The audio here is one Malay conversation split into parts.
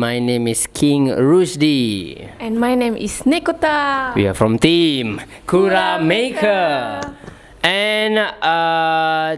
My name is King Rusdi. And my name is Nekota. We are from team Kuramaker. And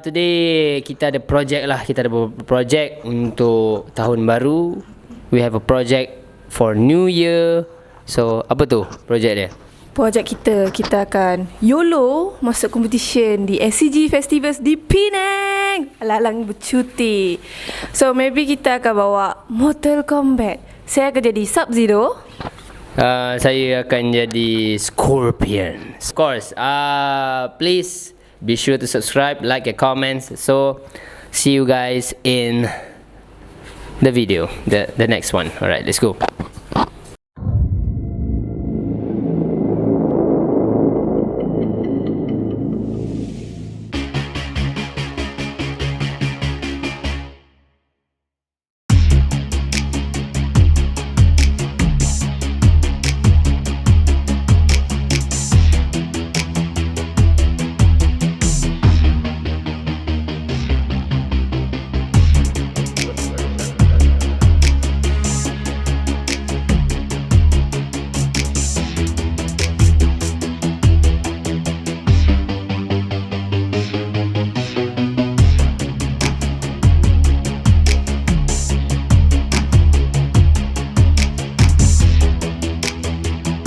today kita ada project lah. Kita ada project untuk tahun baru. We have a project for New Year. So apa tu project dia? Projek kita akan YOLO masuk competition di SCG Festivals di Penang. Alang-alang bercuti. So maybe kita akan bawa Mortal Kombat. Saya akan jadi Subzero. Saya akan jadi Scorpion. Of course, please be sure to subscribe, like and comments. So see you guys in the video, the next one. Alright, let's go.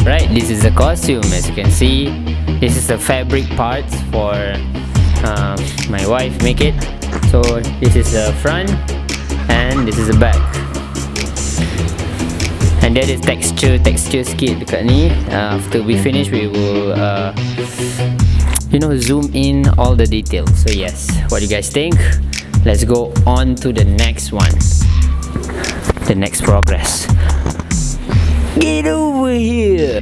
Right, this is the costume. As you can see, this is the fabric parts for my wife make it. So this is the front and this is the back. And that is texture sikit dekat ni. After we finish, we will zoom in all the details. So yes, what do you guys think? Let's go on to the next one. The next progress. Get over here!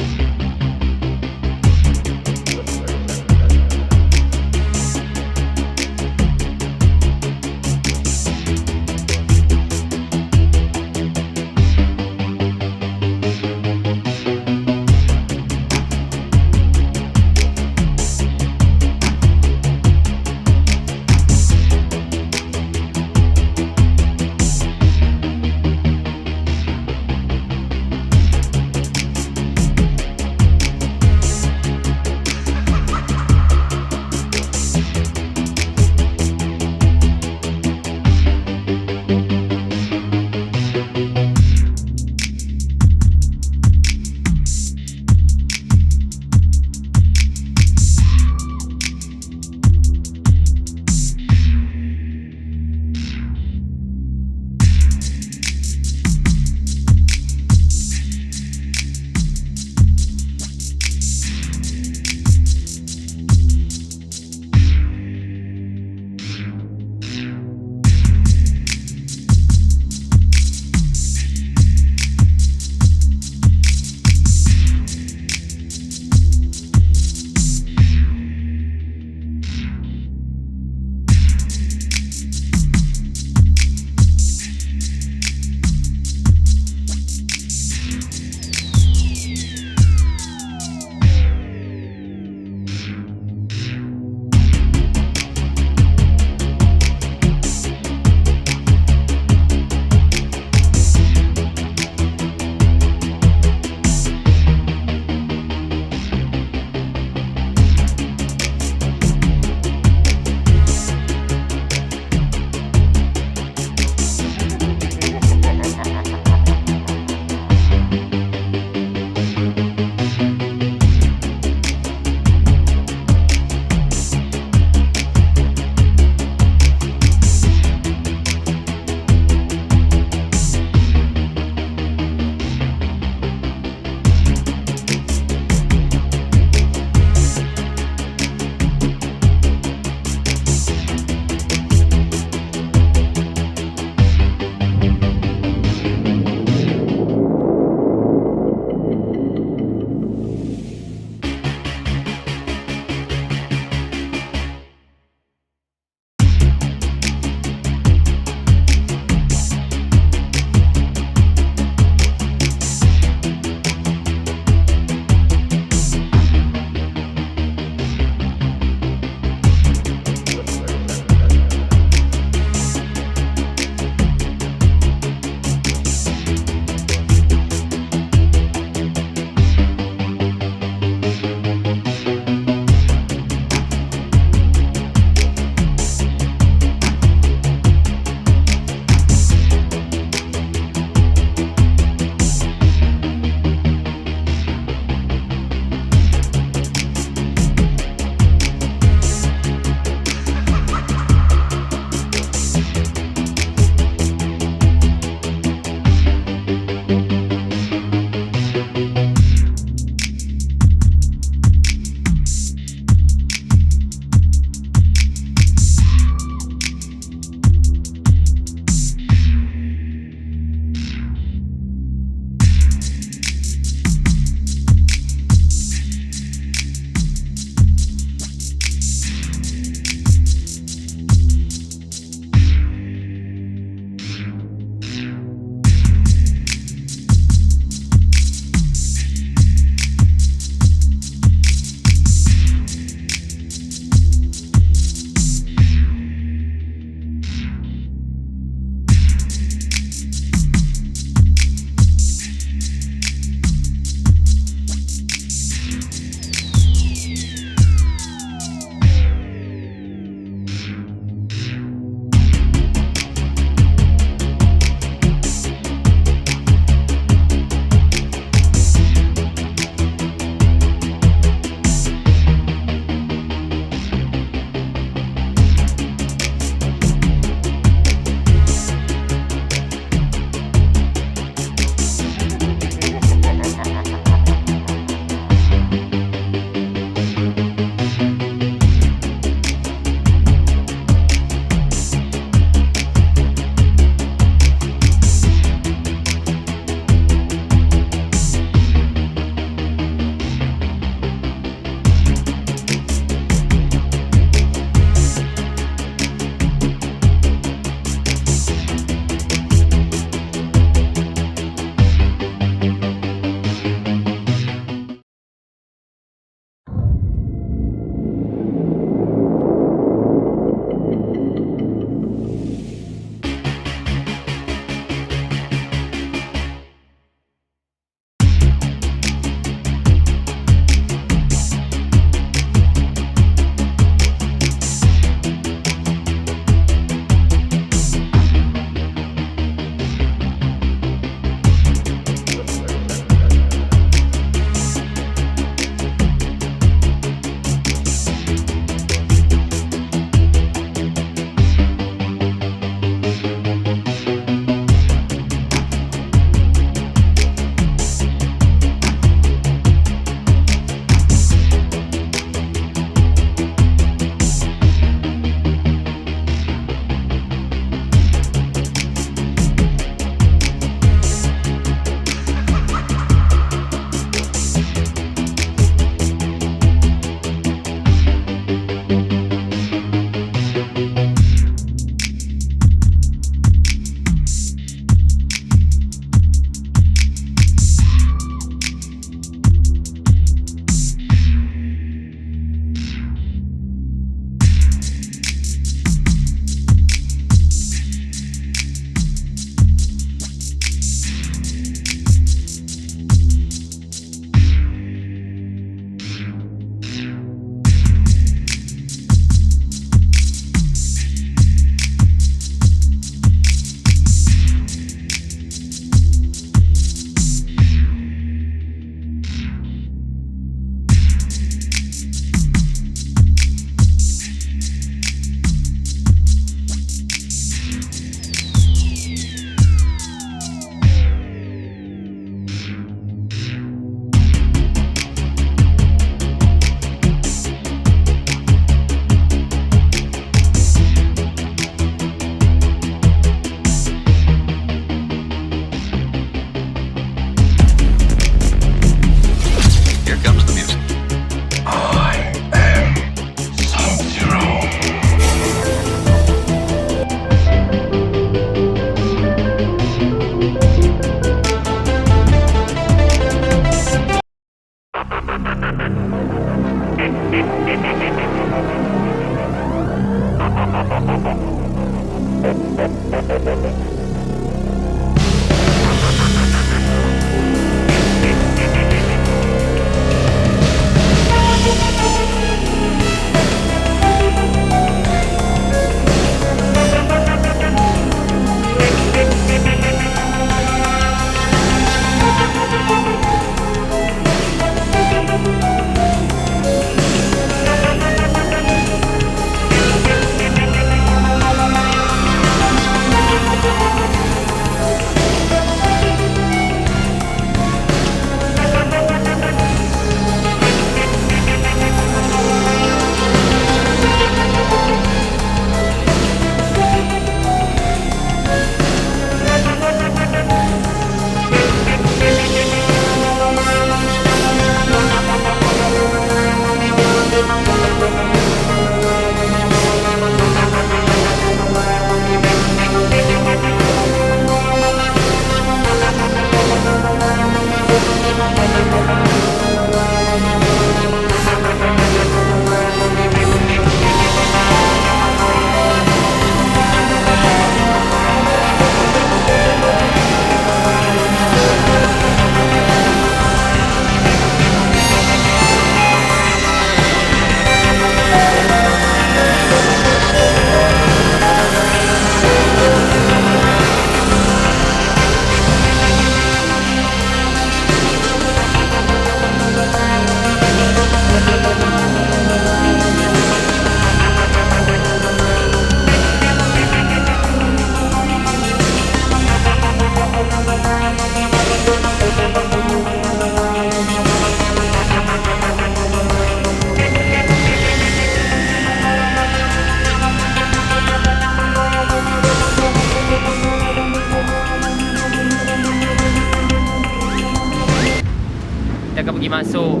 Kita akan pergi masuk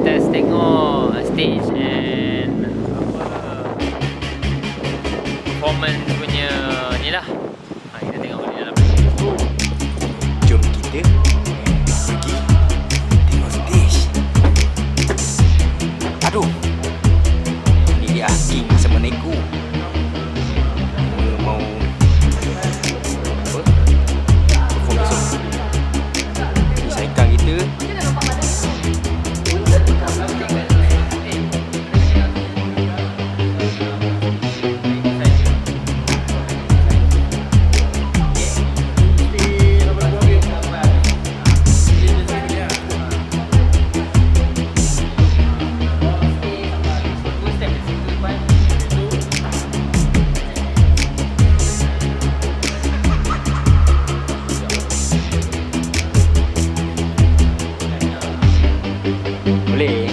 test tengok stage and performance punya ni lah. Kita tengok di dalam. Jom kita pergi tengok stage. Aduh, ni dia asking sama Neko. Mau apa? Perform besok. Ni saikang kita. Boleh.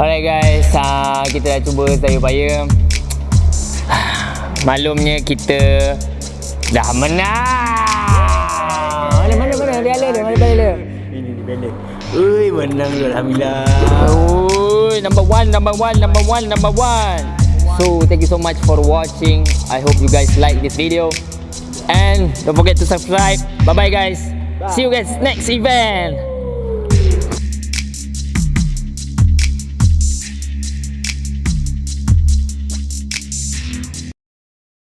Alright guys, kita dah cuba sedaya upaya. Maklumnya kita dah menang. Mana piala dia? Mana piala dia? Ini di balik. Ui, menang tu alhamdulillah. Oi, number one. So thank you so much for watching. I hope you guys like this video. And don't forget to subscribe. Bye bye guys. See you guys next event.